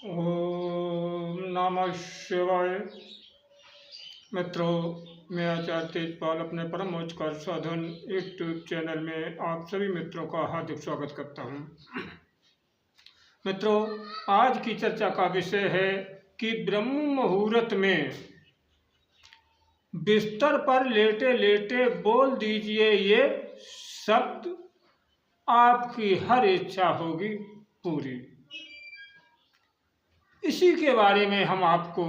ओम नमः शिवाय। मित्रों, मैं आचार्य तेजपाल अपने परम उच्चकार साधन यूट्यूब चैनल में आप सभी मित्रों का हार्दिक स्वागत करता हूं। मित्रों, आज की चर्चा का विषय है कि ब्रह्म मुहूर्त में बिस्तर पर लेटे लेटे बोल दीजिए ये शब्द, आपकी हर इच्छा होगी पूरी। इसी के बारे में हम आपको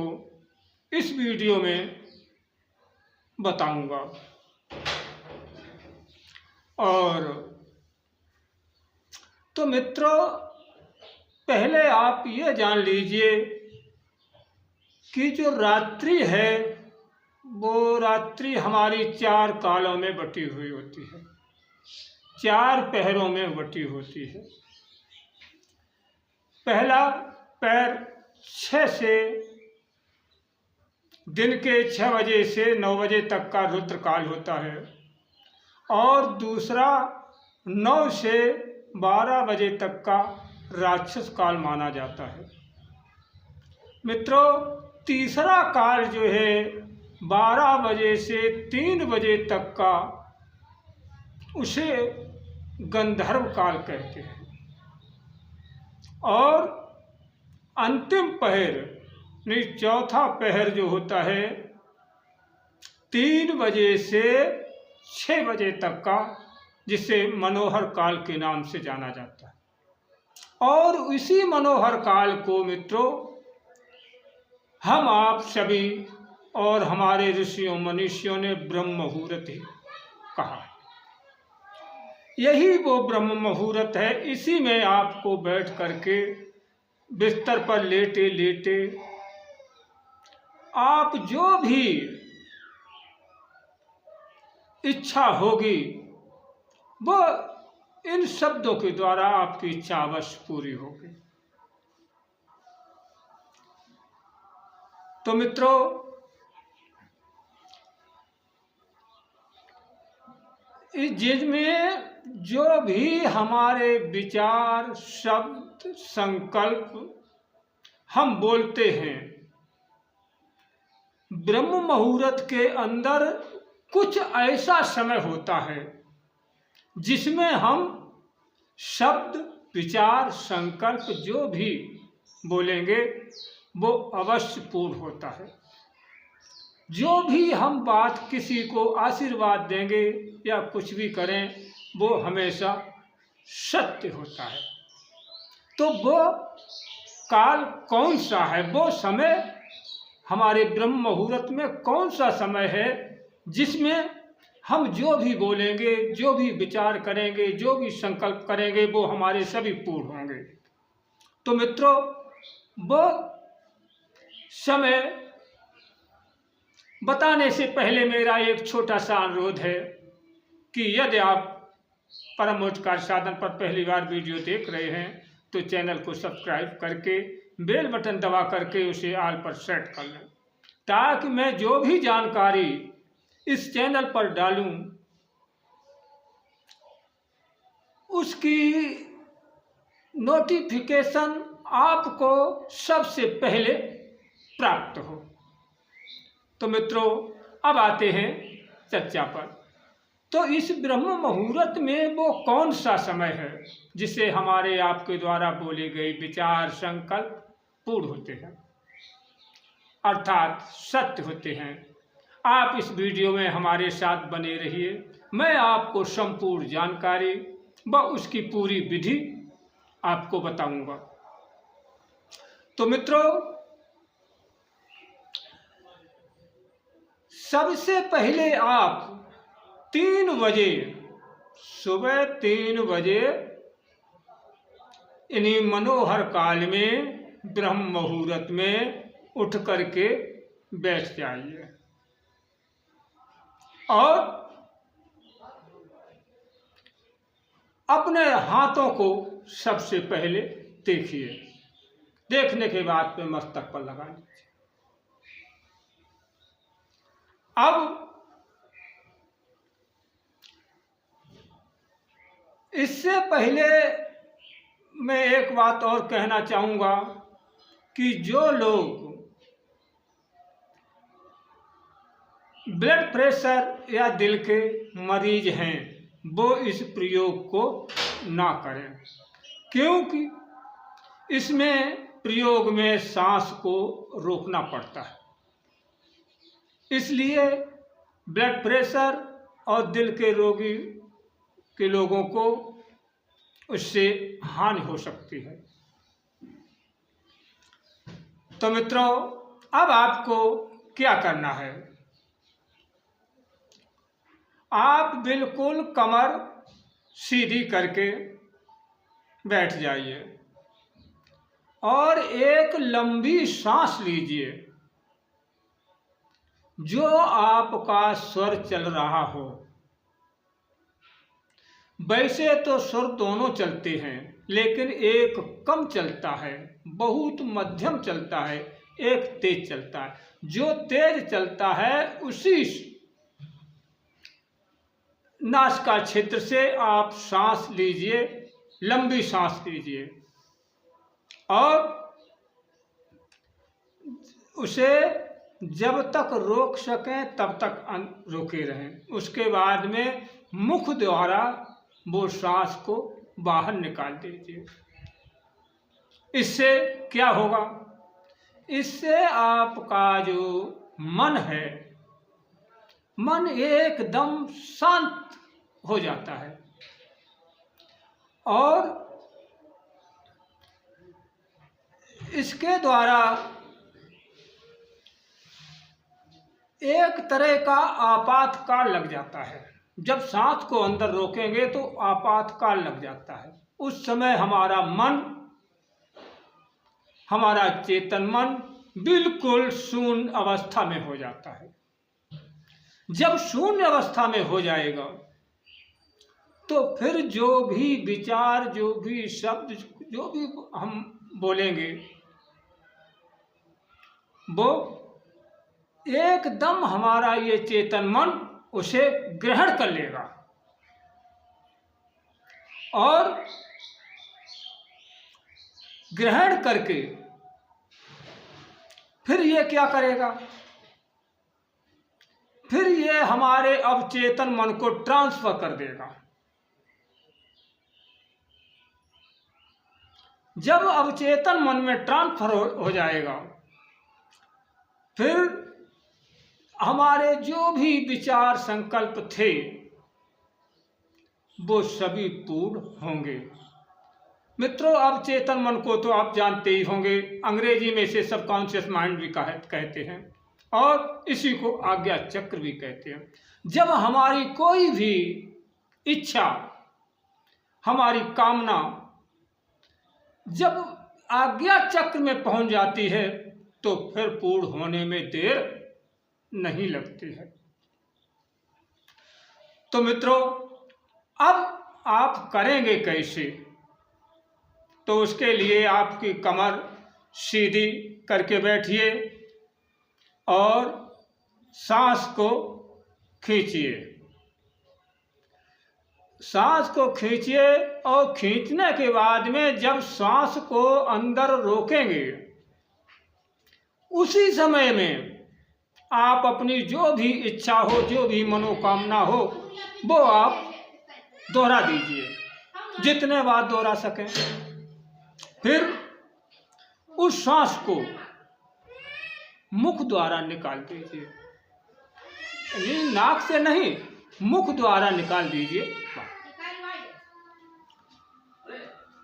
इस वीडियो में बताऊंगा। और तो मित्रों, पहले आप ये जान लीजिए कि जो रात्रि है वो रात्रि हमारी 4 कालों में बटी हुई होती है, 4 पहरों में बटी होती है। पहला पैर 6 से दिन के 6 बजे से 9 बजे तक का रुद्र काल होता है और दूसरा 9 से 12 बजे तक का राक्षस काल माना जाता है। मित्रों, तीसरा काल जो है 12 बजे से 3 बजे तक का, उसे गंधर्व काल कहते हैं। और अंतिम पहर नहीं, चौथा पहर जो होता है 3 बजे से 6 बजे तक का, जिसे मनोहर काल के नाम से जाना जाता है। और इसी मनोहर काल को मित्रों हम आप सभी और हमारे ऋषियों मनीषियों ने ब्रह्म मुहूर्त ही कहा है। यही वो ब्रह्म मुहूर्त है। इसी में आपको बैठ करके बिस्तर पर लेटे लेटे आप जो भी इच्छा होगी वो इन शब्दों के द्वारा आपकी इच्छा अवश्य पूरी होगी। तो मित्रों, जिसमें जो भी हमारे विचार, शब्द, संकल्प हम बोलते हैं, ब्रह्म मुहूर्त के अंदर कुछ ऐसा समय होता है जिसमें हम शब्द, विचार, संकल्प जो भी बोलेंगे वो अवश्य पूर्ण होता है। जो भी हम बात किसी को आशीर्वाद देंगे या कुछ भी करें वो हमेशा सत्य होता है। तो वो काल कौन सा है, वो समय हमारे ब्रह्म मुहूर्त में कौन सा समय है जिसमें हम जो भी बोलेंगे, जो भी विचार करेंगे, जो भी संकल्प करेंगे वो हमारे सभी पूर्ण होंगे। तो मित्रों, वो समय बताने से पहले मेरा एक छोटा सा अनुरोध है कि यदि आप परम उच्चकार साधन पर पहली बार वीडियो देख रहे हैं तो चैनल को सब्सक्राइब करके बेल बटन दबा करके उसे ऑल पर सेट कर लें, ताकि मैं जो भी जानकारी इस चैनल पर डालूं उसकी नोटिफिकेशन आपको सबसे पहले प्राप्त हो। तो मित्रों, अब आते हैं चर्चा पर। तो इस ब्रह्म मुहूर्त में वो कौन सा समय है जिसे हमारे आपके द्वारा बोले गए विचार, संकल्प पूर्ण होते हैं, अर्थात सत्य होते हैं। आप इस वीडियो में हमारे साथ बने रहिए। मैं आपको संपूर्ण जानकारी व उसकी पूरी विधि आपको बताऊंगा। तो मित्रों, सबसे पहले आप 3 बजे, सुबह 3 बजे इन्हीं मनोहर काल में ब्रह्म मुहूर्त में उठ करके बैठ जाइए और अपने हाथों को सबसे पहले देखिए। देखने के बाद में मस्तक पर लगा लीजिए। अब इससे पहले मैं एक बात और कहना चाहूँगा कि जो लोग ब्लड प्रेशर या दिल के मरीज हैं वो इस प्रयोग को ना करें, क्योंकि इसमें प्रयोग में सांस को रोकना पड़ता है। इसलिए ब्लड प्रेशर और दिल के रोगी के लोगों को उससे हानि हो सकती है। तो मित्रों, अब आपको क्या करना है, आप बिल्कुल कमर सीधी करके बैठ जाइए और एक लंबी सांस लीजिए। जो आपका स्वर चल रहा हो, वैसे तो स्वर दोनों चलते हैं, लेकिन एक कम चलता है, बहुत मध्यम चलता है, एक तेज चलता है। जो तेज चलता है उसी नासिका क्षेत्र से आप सांस लीजिए, लंबी सांस लीजिए और उसे जब तक रोक सकें तब तक रोके रहें। उसके बाद में मुख द्वारा वो सांस को बाहर निकाल दीजिए। इससे क्या होगा, इससे आपका जो मन है, मन एकदम शांत हो जाता है और इसके द्वारा एक तरह का आपातकाल लग जाता है। जब सांस को अंदर रोकेंगे तो आपातकाल लग जाता है। उस समय हमारा मन, हमारा चेतन मन बिल्कुल शून्य अवस्था में हो जाता है। जब शून्य अवस्था में हो जाएगा तो फिर जो भी विचार, जो भी शब्द, जो भी हम बोलेंगे वो एकदम हमारा ये चेतन मन उसे ग्रहण कर लेगा और ग्रहण करके फिर ये क्या करेगा, फिर ये हमारे अवचेतन मन को ट्रांसफर कर देगा। जब अवचेतन मन में ट्रांसफर हो जाएगा, फिर हमारे जो भी विचार संकल्प थे वो सभी पूर्ण होंगे। मित्रों, अवचेतन मन को तो आप जानते ही होंगे, अंग्रेजी में इसे सबकॉन्शियस माइंड भी कहते हैं और इसी को आज्ञा चक्र भी कहते हैं। जब हमारी कोई भी इच्छा, हमारी कामना जब आज्ञा चक्र में पहुंच जाती है तो फिर पूर्ण होने में देर नहीं लगती है। तो मित्रों, अब आप करेंगे कैसे, तो उसके लिए आपकी कमर सीधी करके बैठिए और सांस को खींचिए। सांस को खींचिए और खींचने के बाद में जब सांस को अंदर रोकेंगे, उसी समय में आप अपनी जो भी इच्छा हो, जो भी मनोकामना हो, वो आप दोहरा दीजिए, जितने बार दोहरा सकें। फिर उस सांस को मुख द्वारा निकाल दीजिए, नाक से नहीं, मुख द्वारा निकाल दीजिए।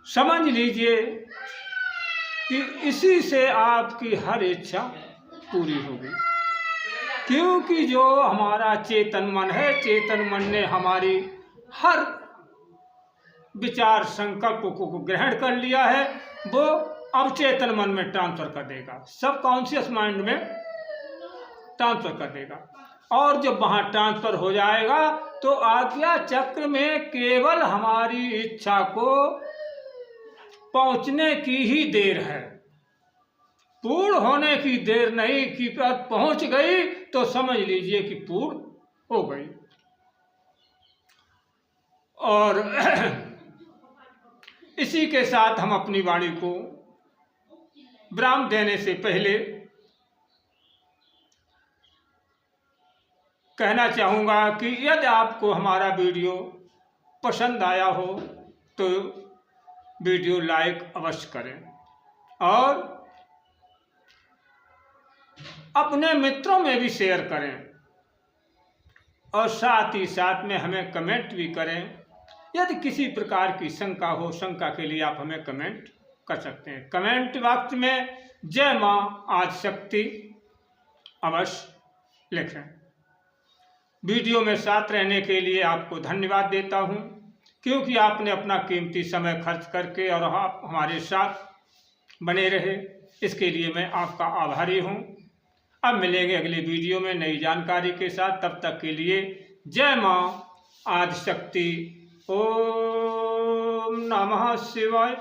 समझ लीजिए कि इसी से आपकी हर इच्छा पूरी होगी, क्योंकि जो हमारा चेतन मन है, चेतन मन ने हमारी हर विचार संकल्प को ग्रहण कर लिया है, वो अवचेतन मन में ट्रांसफर कर देगा, सबकॉन्शियस माइंड में ट्रांसफर कर देगा। और जब वहाँ ट्रांसफर हो जाएगा तो आज्ञा चक्र में केवल हमारी इच्छा को पहुँचने की ही देर है, पूर्ण होने की देर नहीं। कि पहुँच गई तो समझ लीजिए कि पूर्ण हो गई। और इसी के साथ हम अपनी वाणी को विराम देने से पहले कहना चाहूँगा कि यदि आपको हमारा वीडियो पसंद आया हो तो वीडियो लाइक अवश्य करें और अपने मित्रों में भी शेयर करें और साथ ही साथ में हमें कमेंट भी करें। यदि किसी प्रकार की शंका हो, शंका के लिए आप हमें कमेंट कर सकते हैं। कमेंट बॉक्स में जय मां आदिशक्ति अवश्य लिखें। वीडियो में साथ रहने के लिए आपको धन्यवाद देता हूं, क्योंकि आपने अपना कीमती समय खर्च करके और आप हमारे साथ बने रहे, इसके लिए मैं आपका आभारी हूं। अब मिलेंगे अगली वीडियो में नई जानकारी के साथ। तब तक के लिए जय मां आदिशक्ति। ओम नमः शिवाय।